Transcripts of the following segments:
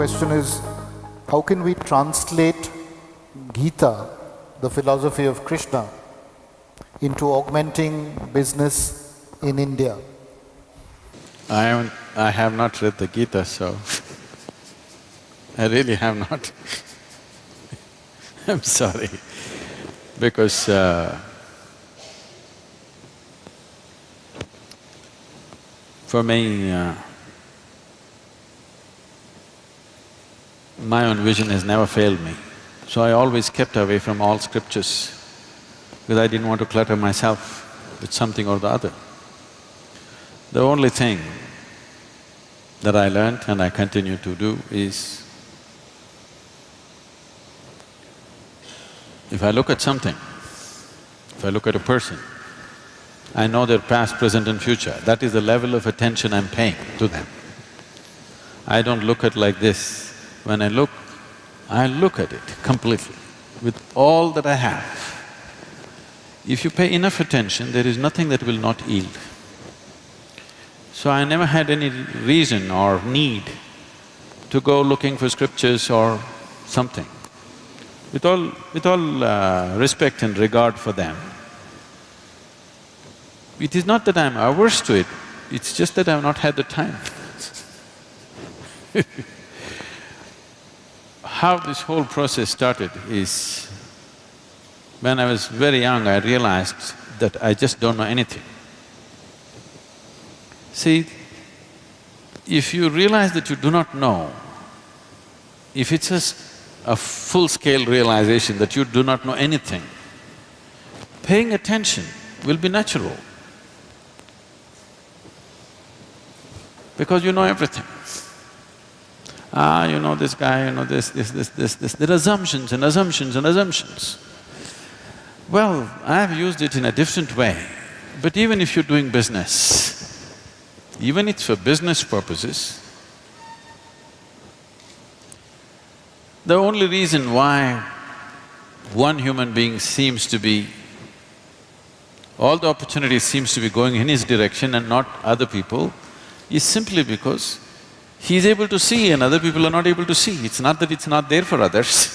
question is, how can we translate Gita, the philosophy of Krishna, into augmenting business in India? I have not read the Gita, so I really have not. I'm sorry, because for me, my own vision has never failed me. So I always kept away from all scriptures because I didn't want to clutter myself with something or the other. The only thing that I learned and I continue to do is, if I look at something, if I look at a person, I know their past, present and future. That is the level of attention I'm paying to them. I don't look at like this. When I look at it completely, with all that I have. If you pay enough attention, there is nothing that will not yield. So I never had any reason or need to go looking for scriptures or something. With all respect and regard for them, it is not that I'm averse to it, it's just that I've not had the time. How this whole process started is, when I was very young, I realized that I just don't know anything. See, if you realize that you do not know, if it's a full-scale realization that you do not know anything, paying attention will be natural, because you know everything. You know this guy, you know this. There are assumptions and assumptions and assumptions. Well, I've used it in a different way, but even if you're doing business, even if it's for business purposes, the only reason why one human being seems to be… all the opportunities seems to be going in his direction and not other people is simply because he's able to see and other people are not able to see. It's not that it's not there for others.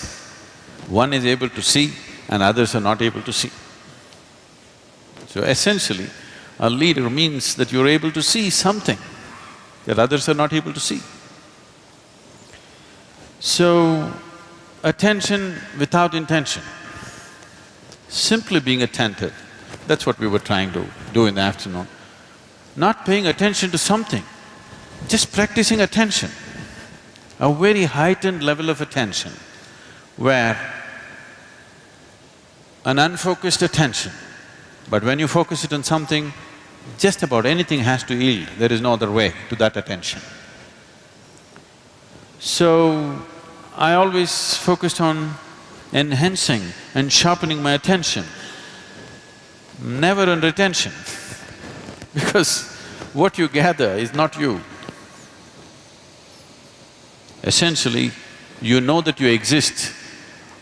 One is able to see and others are not able to see. So essentially, a leader means that you're able to see something that others are not able to see. So, attention without intention, simply being attentive, that's what we were trying to do in the afternoon. Not paying attention to something, just practicing attention, a very heightened level of attention where an unfocused attention, but when you focus it on something, just about anything has to yield, there is no other way to that attention. So, I always focused on enhancing and sharpening my attention, never on retention, because what you gather is not you. Essentially, you know that you exist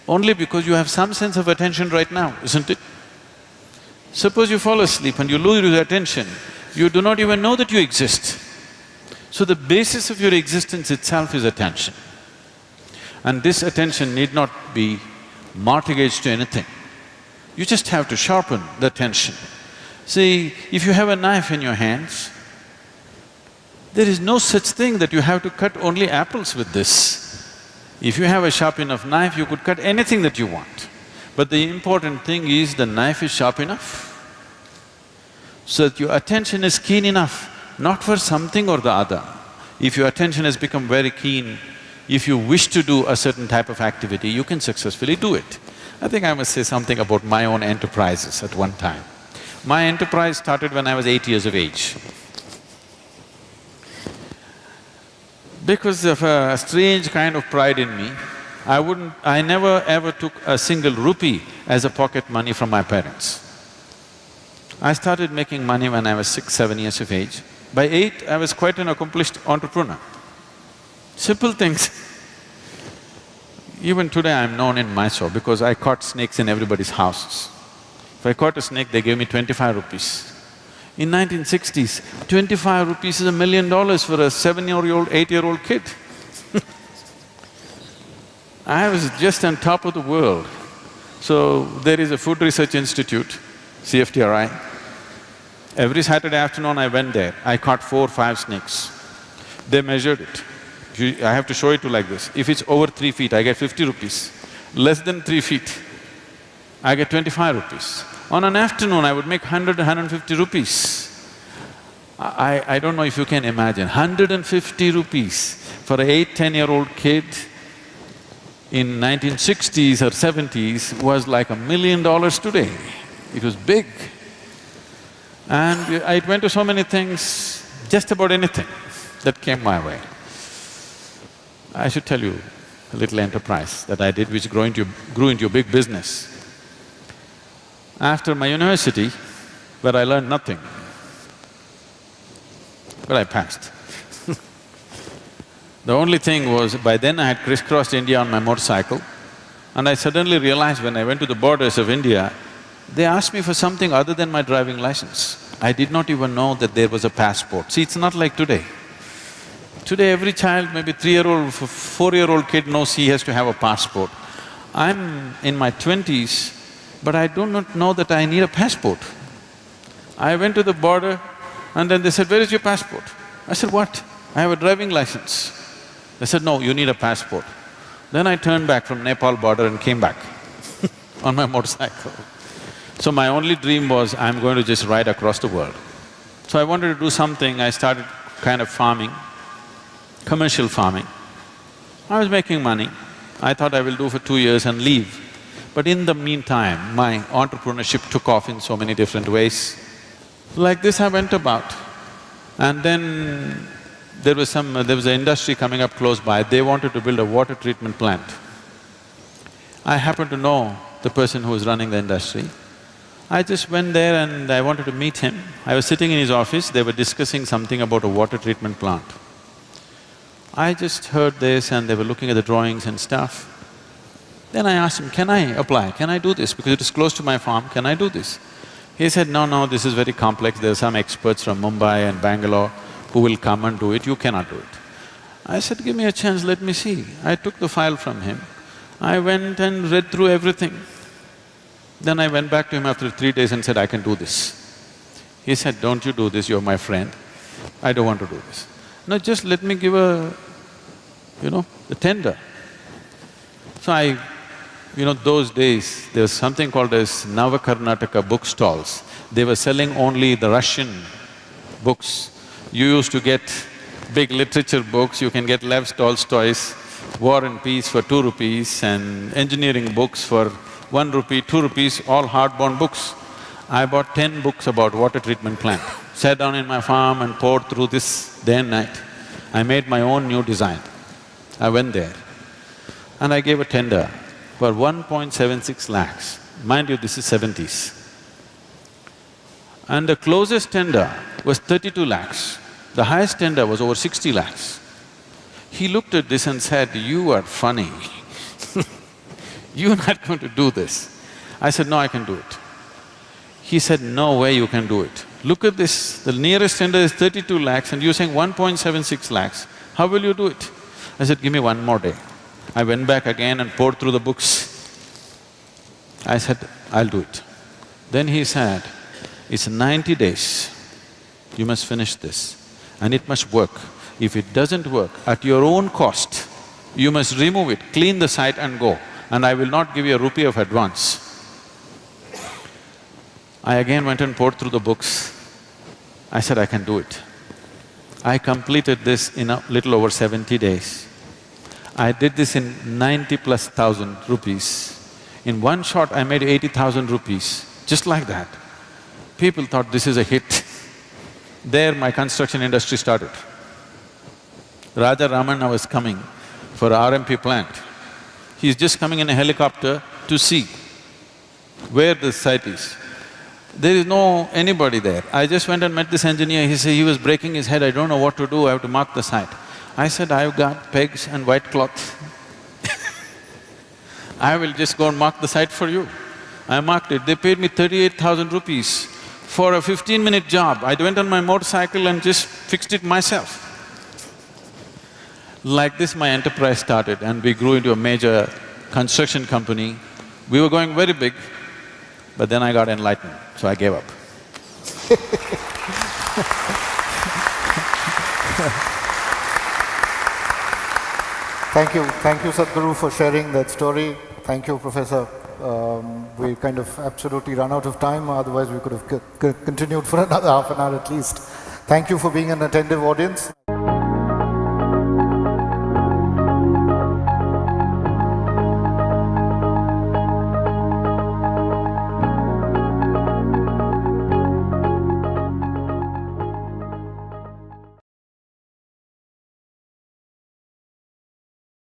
only because you have some sense of attention right now, isn't it? Suppose you fall asleep and you lose your attention, you do not even know that you exist. So the basis of your existence itself is attention. And this attention need not be mortgaged to anything. You just have to sharpen the attention. See, if you have a knife in your hands, there is no such thing that you have to cut only apples with this. If you have a sharp enough knife, you could cut anything that you want. But the important thing is the knife is sharp enough, so that your attention is keen enough, not for something or the other. If your attention has become very keen, if you wish to do a certain type of activity, you can successfully do it. I think I must say something about my own enterprises at one time. My enterprise started when I was 8 years of age. Because of a strange kind of pride in me, I never ever took a single rupee as a pocket money from my parents. I started making money when I was 6, 7 years of age. By 8, I was quite an accomplished entrepreneur. Simple things. Even today I'm known in Mysore because I caught snakes in everybody's houses. If I caught a snake, they gave me 25 rupees. In 1960s, 25 rupees is $1 million for a 7-year-old, 8-year-old kid. I was just on top of the world. So there is a Food Research Institute, CFTRI. Every Saturday afternoon I went there, I caught 4 or 5 snakes. They measured it. I have to show it to like this. If it's over 3 feet, I get 50 rupees. Less than 3 feet, I get 25 rupees. On an afternoon, I would make 100, 150 rupees. I don't know if you can imagine, 150 rupees for an 8, 10-year-old kid in 1960s or 70s was like $1 million today. It was big. And I went to so many things, just about anything that came my way. I should tell you a little enterprise that I did which grew into a big business. After my university, where I learned nothing, but I passed. The only thing was, by then I had crisscrossed India on my motorcycle, and I suddenly realized when I went to the borders of India, they asked me for something other than my driving license. I did not even know that there was a passport. See, it's not like today. Today every child, maybe 3-year-old, 4-year-old kid knows he has to have a passport. I'm in my 20s, but I do not know that I need a passport. I went to the border and then they said, "Where is your passport?" I said, "What? I have a driving license." They said, "No, you need a passport." Then I turned back from Nepal border and came back on my motorcycle. So my only dream was, I'm going to just ride across the world. So I wanted to do something, I started kind of farming, commercial farming. I was making money. I thought I will do for 2 years and leave. But in the meantime, my entrepreneurship took off in so many different ways. Like this I went about. And then there was an industry coming up close by, they wanted to build a water treatment plant. I happened to know the person who was running the industry. I just went there and I wanted to meet him. I was sitting in his office, they were discussing something about a water treatment plant. I just heard this and they were looking at the drawings and stuff. Then I asked him, "Can I apply? Can I do this? Because it is close to my farm, can I do this?" He said, "No, this is very complex, there are some experts from Mumbai and Bangalore who will come and do it, you cannot do it." I said, "Give me a chance, let me see." I took the file from him, I went and read through everything. Then I went back to him after 3 days and said, "I can do this." He said, "Don't you do this, you're my friend. I don't want to do this." "No, just let me give a tender." So those days, there was something called as Navakarnataka bookstalls. They were selling only the Russian books. You used to get big literature books, you can get Lev Tolstoy's War and Peace for 2 rupees and engineering books for 1 rupee, 2 rupees, all hardbound books. I bought 10 books about water treatment plant, sat down in my farm and poured through this day and night. I made my own new design. I went there and I gave a tender for 1.76 lakhs. Mind you, this is 70s. And the closest tender was 32 lakhs. The highest tender was over 60 lakhs. He looked at this and said, "You are funny. You're not going to do this." I said, "No, I can do it." He said, "No way you can do it. Look at this, the nearest tender is 32 lakhs and you're saying 1.76 lakhs. How will you do it?" I said, "Give me 1 more day." I went back again and poured through the books. I said, "I'll do it." Then he said, "It's 90 days, you must finish this and it must work. If it doesn't work, at your own cost, you must remove it, clean the site and go, and I will not give you a rupee of advance." I again went and poured through the books. I said, "I can do it." I completed this in a little over 70 days. I did this in 90,000+ rupees. In one shot, I made 80,000 rupees, just like that. People thought this is a hit. There my construction industry started. Raja Ramanna was coming for RMP plant. He's just coming in a helicopter to see where the site is. There is no anybody there. I just went and met this engineer, he was breaking his head, "I don't know what to do, I have to mark the site." I said, "I've got pegs and white cloth. I will just go and mark the site for you." I marked it, they paid me 38,000 rupees for a 15-minute job. I went on my motorcycle and just fixed it myself. Like this, my enterprise started and we grew into a major construction company. We were going very big, but then I got enlightened, so I gave up. Thank you Sadhguru for sharing that story. Thank you, Professor. We kind of absolutely run out of time, otherwise we could have continued for another half an hour at least. Thank you for being an attentive audience.